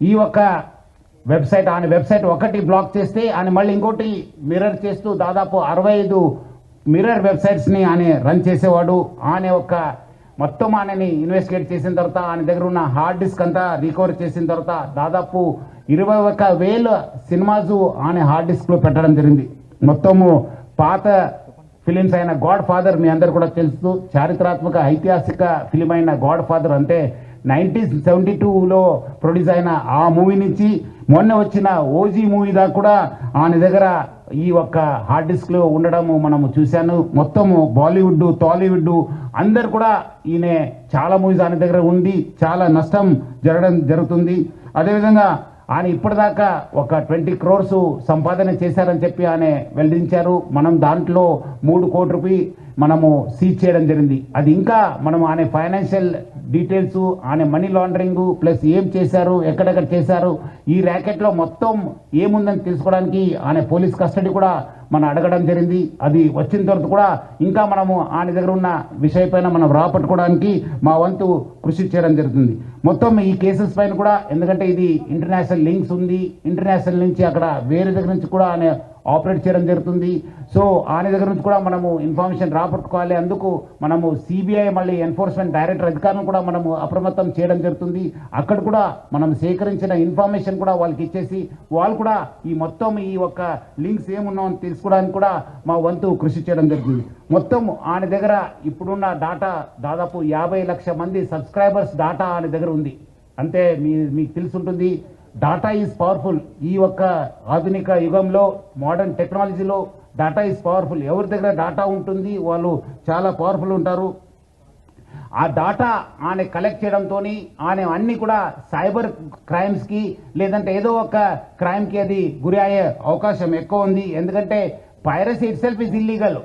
ఈ ఒక్క వెబ్సైట్ ఆయన వెబ్సైట్ ఒకటి బ్లాక్ చేస్తే ఆయన మళ్ళీ ఇంకోటి మిర్రర్ చేస్తూ దాదాపు 65 మిర్రర్ వెబ్సైట్స్ని ఆయన రన్ చేసేవాడు. ఆయన ఒక మొత్తం ఆయనని ఇన్వెస్టిగేట్ చేసిన తర్వాత ఆయన దగ్గర ఉన్న హార్డ్ డిస్క్ అంతా రికవర్ చేసిన తర్వాత దాదాపు 21,000 సినిమాస్ ఆయన హార్డ్ డిస్క్లో పెట్టడం జరిగింది. మొత్తము పాత ఫిలిమ్స్ అయిన గాడ్ ఫాదర్ మీ అందరు కూడా తెలుసు, చారిత్రాత్మక ఐతిహాసిక ఫిలిం అయిన గాడ్ ఫాదర్ అంటే 1972లో ప్రొడ్యూస్ అయిన ఆ మూవీ నుంచి మొన్న వచ్చిన ఓజీ మూవీ దాకా కూడా ఆయన దగ్గర ఈ ఒక్క హార్డ్ డిస్క్లో ఉండడము మనము చూశాను. మొత్తము బాలీవుడ్ టాలీవుడ్ అందరు కూడా ఈయన చాలా మూవీస్ ఆయన దగ్గర ఉంది, చాలా నష్టం జరుగుతుంది. అదేవిధంగా ఆయన ఇప్పటిదాకా ఒక 20 crores సంపాదన చేశారని చెప్పి ఆయన వెల్లడించారు. మనం దాంట్లో 3 కోట్ల రూపాయలు మనము సీజ్ చేయడం జరిగింది. అది ఇంకా మనం ఆయన ఫైనాన్షియల్ డీటెయిల్స్, ఆయన మనీ లాండరింగ్ ప్లస్ ఏం చేశారు, ఎక్కడెక్కడ చేశారు, ఈ ర్యాకెట్లో మొత్తం ఏముందని తెలుసుకోవడానికి ఆయన పోలీస్ కస్టడీ కూడా మనం అడగడం జరిగింది. అది వచ్చిన తర్వాత కూడా ఇంకా మనము ఆయన దగ్గర ఉన్న విషయం పైన మనం రాపట్టుకోవడానికి మా వంతు కృషి చేయడం జరుగుతుంది. మొత్తం ఈ కేసెస్ పైన కూడా, ఎందుకంటే ఇది ఇంటర్నేషనల్ లింక్స్ ఉంది, ఇంటర్నేషనల్ నుంచి అక్కడ వేరే దగ్గర నుంచి కూడా ఆయన ఆపరేట్ చేయడం జరుగుతుంది. సో ఆయన దగ్గర నుంచి కూడా మనము ఇన్ఫర్మేషన్ రాబట్టుకోవాలి. అందుకు మనము సిబిఐ మళ్ళీ ఎన్ఫోర్స్మెంట్ డైరెక్టర్ అధికారులను కూడా మనము అప్రమత్తం చేయడం జరుగుతుంది. అక్కడ కూడా మనం సేకరించిన ఇన్ఫర్మేషన్ కూడా వాళ్ళకి ఇచ్చేసి వాళ్ళు కూడా ఈ మొత్తం ఈ ఒక్క లింక్స్ ఏమున్నామని తెలుసుకోవడానికి కూడా మా వంతు కృషి చేయడం జరుగుతుంది. మొత్తం ఆయన దగ్గర ఇప్పుడున్న డాటా దాదాపు 50 లక్షల మంది సబ్స్క్రైబర్స్ డాటా ఆయన దగ్గర ఉంది. అంటే మీకు తెలుసుంటుంది, డాటా ఈజ్ పవర్ఫుల్. ఈ ఒక్క ఆధునిక యుగంలో మోడర్న్ టెక్నాలజీలో డాటా ఈజ్ పవర్ఫుల్. ఎవరి దగ్గర డాటా ఉంటుంది వాళ్ళు చాలా పవర్ఫుల్ ఉంటారు. ఆ డాటా ఆయన కలెక్ట్ చేయడంతో ఆయన అన్ని కూడా సైబర్ క్రైమ్స్కి లేదంటే ఏదో ఒక క్రైమ్కి అది గురి అయ్యే అవకాశం ఎక్కువ ఉంది. ఎందుకంటే piracy it self is illegal.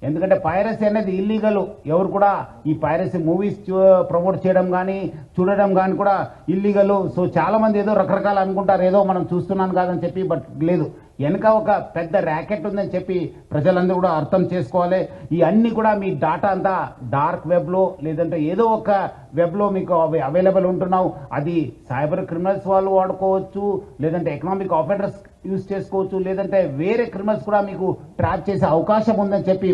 ఎందుకంటే పైరసీ అనేది ఇల్లీగల్. ఎవరు కూడా ఈ పైరసీ మూవీస్ ప్రమోట్ చేయడం కానీ చూడడం కానీ కూడా ఇల్లీగల్. సో చాలామంది ఏదో రకరకాలు అనుకుంటారు, ఏదో మనం చూస్తున్నాను కాదని చెప్పి, బట్ లేదు, వెనక ఒక పెద్ద ర్యాకెట్ ఉందని చెప్పి ప్రజలందరూ కూడా అర్థం చేసుకోవాలి. ఈ అన్ని కూడా మీ డాటా అంతా డార్క్ వెబ్లో లేదంటే ఏదో ఒక వెబ్లో మీకు అవైలబుల్ ఉంటున్నావు. అది సైబర్ క్రిమినల్స్ వాళ్ళు వాడుకోవచ్చు, లేదంటే ఎకనామిక్ ఆఫెండర్స్ యూజ్ చేసుకోవచ్చు, లేదంటే వేరే క్రిమినల్స్ కూడా మీకు ట్రాప్ చేసే అవకాశం ఉందని చెప్పి